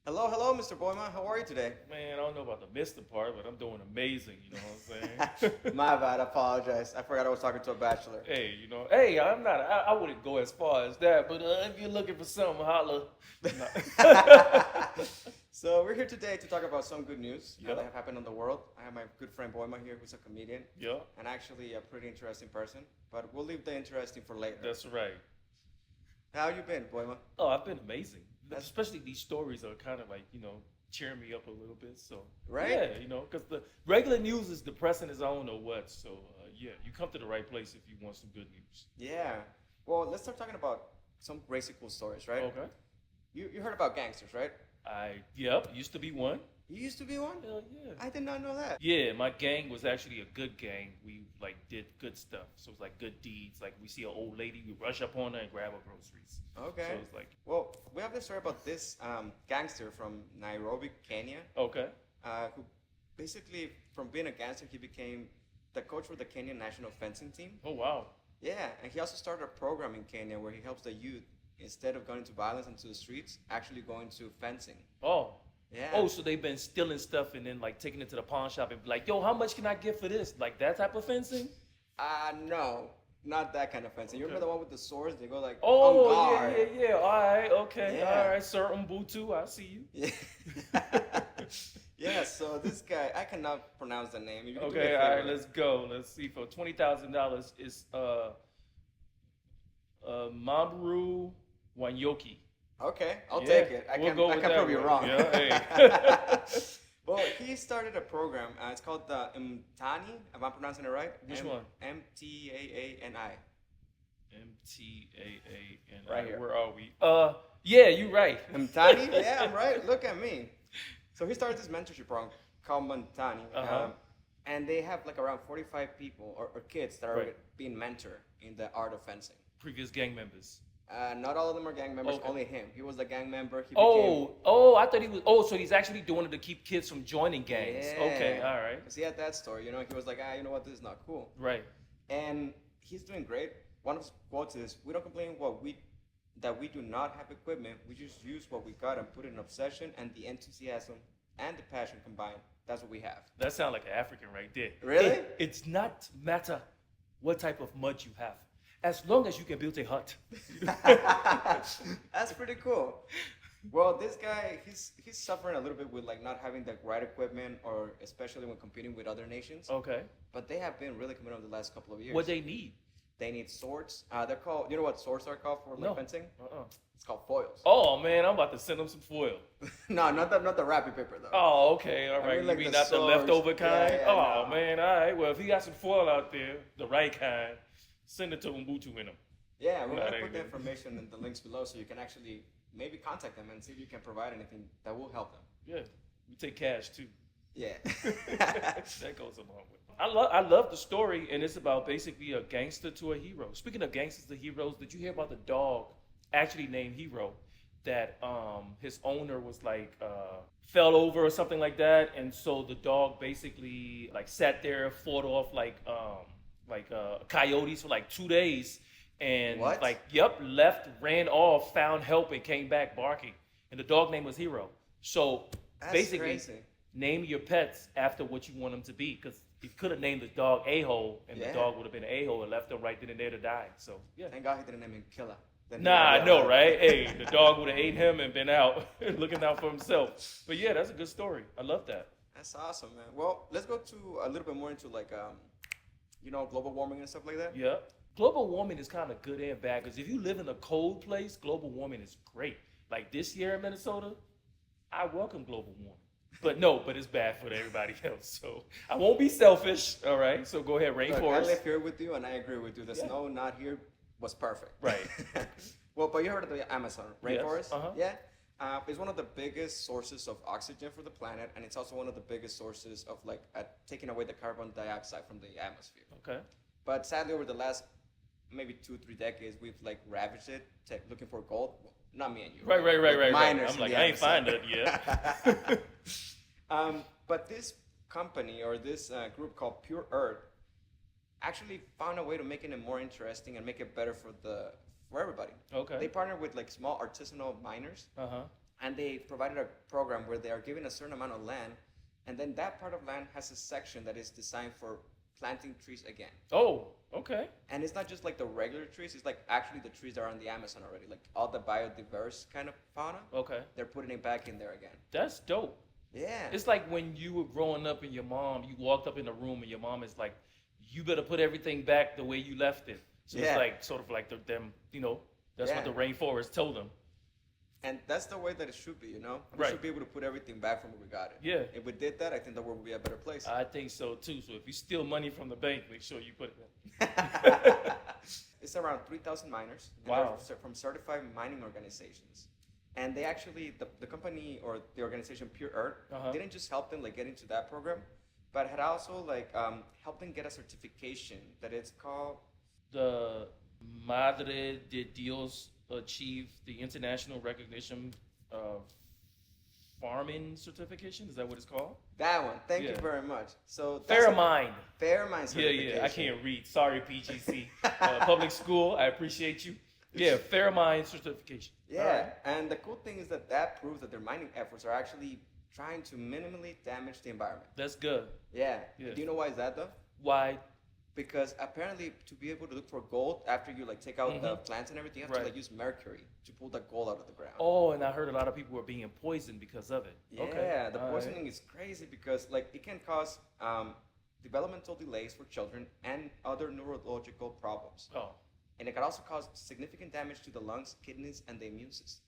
Hello, hello, Mr. Boima. How are you today? Man, I don't know about the Mr. part, but I'm doing amazing. You know what I'm saying? My bad. I apologize. I forgot I was talking to a bachelor. Hey, I'm not. I wouldn't go as far as that, but if you're looking for something, holla. No. So we're here today to talk about some good news Yeah. that have happened in the world. I have my good friend Boima here, who's a comedian Yeah, and actually a pretty interesting person. But we'll leave the interesting for later. that's right. How you been, Boima? Oh, I've been amazing. That's- Especially these stories are kind of like cheering me up a little bit. So Right? yeah, because the regular news is depressing as I don't know what. So yeah, you come to the right place if you want some good news. Yeah. Well, let's start talking about some crazy cool stories, right? Okay. You heard about gangsters, right? Yep, used to be one. You used to be one? Hell yeah. I did not know that. Yeah, my gang was actually a good gang. We did good stuff. So it's like good deeds. Like we see an old lady, we rush up on her and grab her groceries. Okay. So it's like Well, we have this story about this gangster from Nairobi, Kenya, okay. who basically, from being a gangster, he became the coach for the Kenyan national fencing team. Oh wow. Yeah, and he also started a program in Kenya where he helps the youth, instead of going to violence into the streets, actually going to fencing. Oh. Yeah. Oh, so they've been stealing stuff and then like taking it to the pawn shop and be like, yo, how much can I get for this? Like that type of fencing? No, not that kind of fencing. You remember the one with the swords? They go like Oh, on guard. yeah. All right, okay. Yeah. All right, Sir Umbutu, I see you. Yeah. Yeah, so this guy, I cannot pronounce the name. You can do me Okay, a all right, favor. let's go. Let's see. For $20,000 is Mamoru Wanyoki. Okay, I'll Yeah, take it. I we'll can, go I with can that prove you one. wrong. Yeah, hey. Well, he started a program. It's called the Mtani. Am I pronouncing it right? Which one? Mtaani. MTAAN. Right here. Where are we? Yeah, you're right. Mtani? Yeah, I'm right. Look at me. So he started this mentorship program called Mtani. Uh-huh. And they have like around 45 people or kids that are Right. being mentored in the art of fencing. Previous gang members. Not all of them are gang members, Okay. only him. He was the gang member. He I thought he was. Oh, so he's actually doing it to keep kids from joining gangs. Yeah. Okay, all right, Because he had that story, he was like, you know what, this is not cool. right. And he's doing great. One of his quotes is, we don't complain that we do not have equipment. We just use what we got and put it in obsession and the enthusiasm and the passion combined. That's what we have. That sounds like an African right there. Really? It's not matter what type of mud you have, as long as you can build a hut. That's pretty cool. Well, this guy, he's suffering a little bit with like not having the right equipment, or especially when competing with other nations. Okay. But they have been really coming up the last couple of years. What they need? They need swords. They're called. You know what swords are called for like No. fencing? Uh-uh. It's called foils. Oh man, I'm about to send them some foil. No, not the wrapping paper though. Oh, okay, all I right. mean, like you mean the not the swords. leftover Yeah, kind? yeah, Oh no. man, all right. Well, if he got some foil out there, the right kind, send it to Umbutu in them. Yeah, we're No, gonna that put ain't the good. information in the links below so you can actually maybe contact them and see if you can provide anything that will help them. Yeah, we take cash too. Yeah. That goes a long way. I love the story, and it's about basically a gangster to a hero. Speaking of gangsters to heroes, did you hear about the dog, actually named Hero, that his owner was like fell over or something like that, and so the dog basically like sat there, fought off like coyotes for like 2 days, and What? left, ran off, found help, and came back barking, and the dog name was Hero. So That's basically, crazy. name your pets after what you want them to be, because he could have named the dog A-hole, and Yeah. the dog would have been an A-hole and left him right then and there to die. So yeah. Thank God he didn't name him Killer. Then he Nah, I would've know, died. right? Hey, the dog would have ate him and been out, looking out for himself. But yeah, that's a good story. I love that. That's awesome, man. Well, let's go to a little bit more into like global warming and stuff like that. Yeah. Global warming is kind of good and bad, because if you live in a cold place, global warming is great. Like this year in Minnesota, I welcome global warming. But it's bad for everybody else. So I won't be selfish, all right? So go ahead, Look, I rainforest. live here with you, and I agree with you. The Yeah. snow not here was perfect. Right. Well, but you heard of the Amazon Yes, rainforest? uh-huh. Yeah. It's one of the biggest sources of oxygen for the planet, and it's also one of the biggest sources of like taking away the carbon dioxide from the atmosphere. Okay. But sadly, over the last maybe 2-3 decades, we've like ravaged it, looking for gold. Well, not me and you. Right. Miners I'm in like, the I ain't Amazon. find it yet. But this company or this group called Pure Earth actually found a way to making it more interesting and make it better for everybody. Okay. They partnered with like small artisanal miners, Uh-huh. and they provided a program where they are given a certain amount of land, and then that part of land has a section that is designed for planting trees again. Oh, okay. And it's not just like the regular trees, it's like actually the trees that are on the Amazon already, like all the biodiverse kind of fauna. Okay. They're putting it back in there again. That's dope. Yeah. It's like when you were growing up and your mom, you walked up in a room and your mom is like, you better put everything back the way you left it. So Yeah. it's like sort of like them, that's what Yeah. the rainforest told them. And that's the way that it should be, you know? We Right. should be able to put everything back from where we got it. Yeah. If we did that, I think the world would be a better place. I think so too. So if you steal money from the bank, make sure you put it in. It's around 3,000 miners. And Wow. they're from certified mining organizations. And they actually, the company or the organization Pure Earth Uh-huh. didn't just help them like get into that program, but had also like helped them get a certification that it's called. The Madre de Dios achieved the international recognition of farming certification. Is that what it's called? That one. Thank you Yeah. very much. So Fair mind. Fair mind Yeah, certification. I can't read. Sorry, PGC. Public school, I appreciate you. Yeah, fair mind certification. Yeah, All right. and the cool thing is that proves that their mining efforts are actually trying to minimally damage the environment. That's good. Yeah. Yeah. Do you know why is that though? Why? Because apparently to be able to look for gold after you like take out the Mhm. plants and everything, you have Right. to like use mercury to pull the gold out of the ground. Oh, and I heard a lot of people were being poisoned because of it. Yeah, Okay. the All right. poisoning is crazy because like it can cause developmental delays for children and other neurological problems. Oh, And it can also cause significant damage to the lungs, kidneys, and the immune system.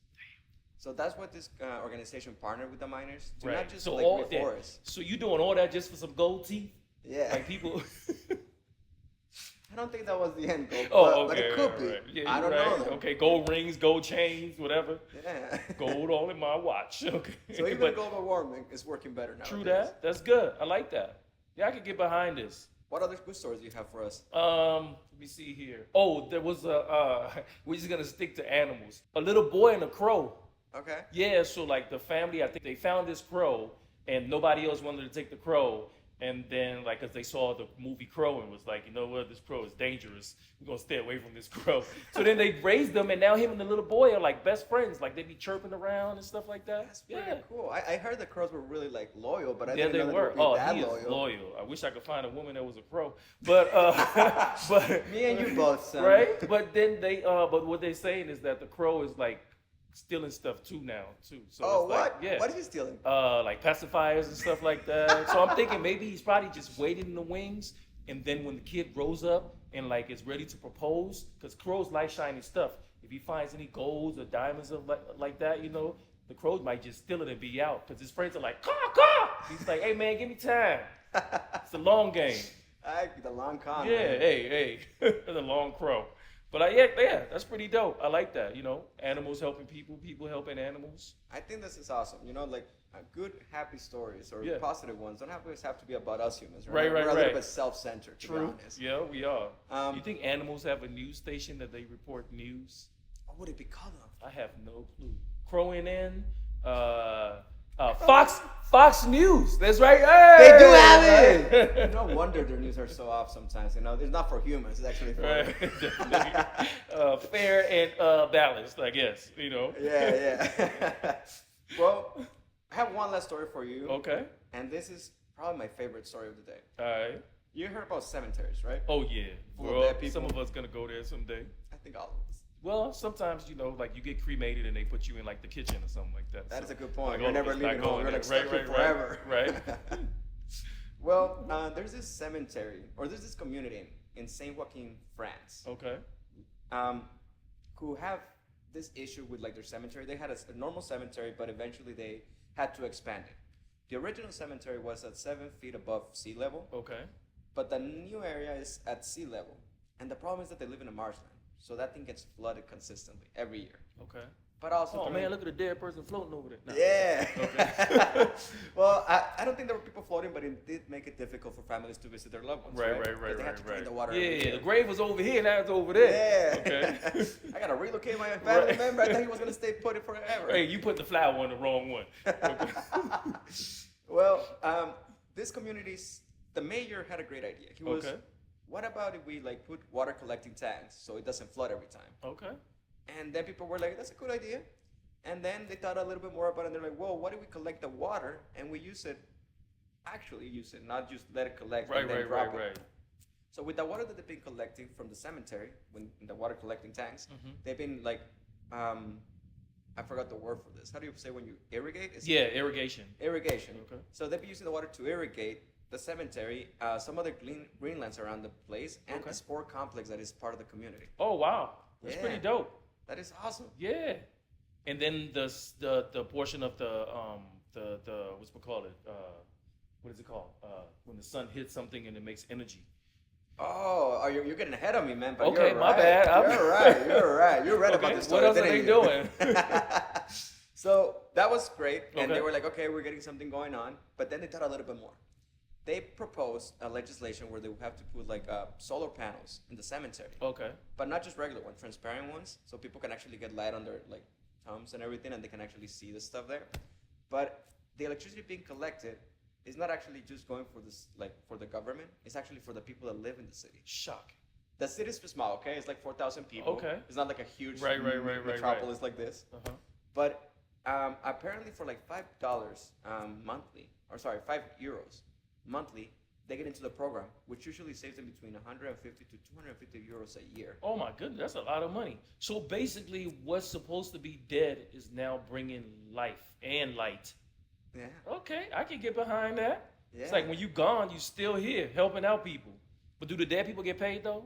So that's what this organization partnered with the miners to right. not just So like all reforest. So you doing all that just for some gold teeth? Yeah. Like people. I don't think that was the end goal. Oh, but okay. it could right, be. right. Yeah, I don't right. know. Though. Okay, gold rings, gold chains, whatever. Yeah. Gold all in my watch. Okay. So even But global warming is working better now. true that. That's good. I like that. Yeah, I could get behind this. What other good stories do you have for us? Let me see here. Oh, there was we're just gonna stick to animals. A little boy and a crow. Okay. Yeah, so like the family, I think they found this crow and nobody else wanted to take the crow. And then like, cause they saw the movie Crow and was like, you know what, this crow is dangerous. We're gonna stay away from this crow. So then they raised them and now him and the little boy are like best friends. Like they be chirping around and stuff like that. That's pretty cool. I heard the crows were really like loyal, but I Yeah, didn't they know were. they would be that He loyal. is loyal. I wish I could find a woman that was a crow. But but Me and you both, son. right? But then but what they're saying is that the crow is like stealing stuff too now too. So Oh, it's like, what? yeah. What is he stealing? Like pacifiers and stuff like that. So I'm thinking maybe he's probably just waiting in the wings, and then when the kid grows up and like is ready to propose, because crows like shiny stuff. If he finds any golds or diamonds or like that, the crows might just steal it and be out. Because his friends are like, caw, caw. He's like, hey man, give me time. It's a long game. The long con. Yeah, man. hey, the long crow. But yeah, that's pretty dope. I like that. Animals helping people, people helping animals. I think this is awesome. Like good, happy stories or Yeah. positive ones don't always have to be about us humans. Right, We're a right. little bit self-centered, to be True. honest. Yeah, we are. Um, You think animals have a news station that they report news? What would it be called? I have no clue. Crowing in, Fox News. That's right. Hey! They do have it. No wonder their news are so off sometimes. It's not for humans. It's actually for. Right. Definitely. Fair and balanced, I guess. Yeah. Well, I have one last story for you. Okay. And this is probably my favorite story of the day. All right. You heard about cemeteries, right? Oh yeah. Full of Well, dead people. some of us gonna go there someday. I think all of us. Well, sometimes like you get cremated and they put you in like the kitchen or something like that. That So, is a good point. like, You're all of never us not leaving home. going You're like there. stuck here forever. Right. Well, there's this cemetery, or there's this community in Saint Joaquin, France, Okay. who have this issue with like their cemetery. They had a normal cemetery, but eventually they had to expand it. The original cemetery was at 7 feet above sea level, Okay. but the new area is at sea level. And the problem is that they live in a marshland, so that thing gets flooded consistently every year. Okay. But also, Oh man, look at the dead person floating over there. No. Yeah. Okay. Well, I don't think there were people floating, but it did make it difficult for families to visit their loved ones. Right. 'Cause they had to clean the water. Yeah, every yeah. year. The grave was over here, now it's over there. Yeah. Okay. I gotta relocate my family Right. member. I thought he was gonna stay put it forever. Hey, you put the flower on the wrong one. Okay. Well, this community's the mayor had a great idea. He was, Okay. what about if we like put water collecting tanks so it doesn't flood every time? Okay. And then people were like, that's a good idea. And then they thought a little bit more about it, and they're like, well, what if we collect the water and we actually use it, not just let it collect and then drop it. Right. So with the water that they've been collecting from the cemetery, when in the water collecting tanks, Mm-hmm. they've been like, I forgot the word for this. How do you say when you irrigate? Irrigation. Irrigation. Okay. So they've been using the water to irrigate the cemetery, some other greenlands around the place, and the sport complex that is part of the community. Oh wow, that's pretty dope. That is awesome. Yeah, and then the portion of the what's it called? What is it called? When the sun hits something and it makes energy. Oh, you're getting ahead of me, man. But Okay, you're my right. bad. You're right. You're right. You read about this story. What else are they doing? So that was great, and Okay. they were like, okay, we're getting something going on. But then they thought a little bit more. They proposed a legislation where they would have to put like solar panels in the cemetery, Okay. but not just regular ones, transparent ones, so people can actually get light on their like thumbs and everything, and they can actually see the stuff there. But the electricity being collected is not actually just going for this, like for the government. It's actually for the people that live in the city. Shock. The city's small, okay? It's like 4,000 people. Okay. It's not like a huge Right. metropolis like this. Uh-huh. But apparently for like $5 monthly, or sorry, €5 monthly, they get into the program, which usually saves them between 150 to 250 euros a year. Oh my goodness, that's a lot of money. So basically, what's supposed to be dead is now bringing life and light. Yeah. Okay, I can get behind that. Yeah. It's like when you gone, you still here helping out people. But do the dead people get paid though?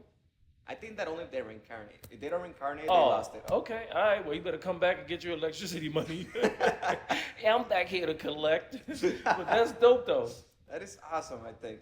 I think that only if they reincarnate. If they don't reincarnate, Oh, they lost it. okay. All right. Well, you better come back and get your electricity money. Yeah, I'm back here to collect. But that's dope though. That is awesome, I think.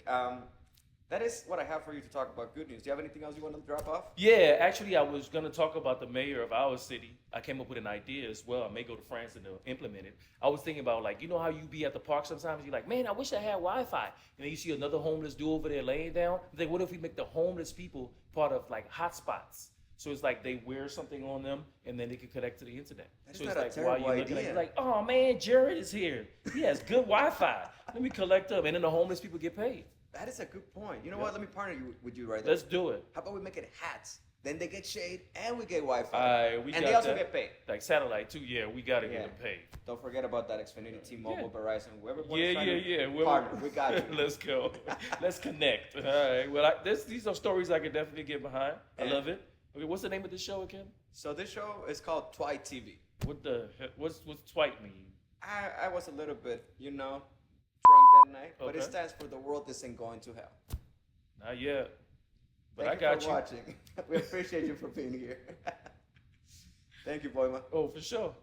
That is what I have for you to talk about. Good news. Do you have anything else you want to drop off? Yeah, actually, I was going to talk about the mayor of our city. I came up with an idea as well. I may go to France and implement it. I was thinking about, like, you know how you be at the park sometimes? You're like, man, I wish I had Wi-Fi. And then you see another homeless dude over there laying down. You think, what if we make the homeless people part of, like, hotspots? So it's like they wear something on them, and then they can connect to the internet. That is So not it's a like while terrible you're looking at it, idea. you're like, oh, man, Jared is here. He has good Wi-Fi. Let me collect them. And then the homeless people get paid. That is a good point. You know Yeah. what? Let me partner with you right there. Let's do it. How about we make it hats? Then they get shade and we get Wi-Fi. We and got they also that. get paid. Like satellite, too. Yeah, we got to Yeah. get them paid. Don't forget about that Xfinity, T-Mobile, Verizon, whoever wants Yeah. to partner. We got you. Let's go. Let's connect. All right. Well, these are stories I could definitely get behind. I Yeah. love it. Okay, what's the name of this show again? So this show is called TWIGTH TV. What the heck? What's twite mean? I was a little bit, drunk that night, but it Okay. stands for the world isn't going to hell. Not yet. But Thank I got for you. watching. We appreciate you for being here. Thank you, Boima. Oh, for sure.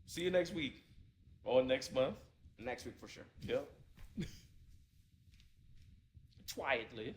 See you next week or next month. Next week for sure. Yep. Quietly.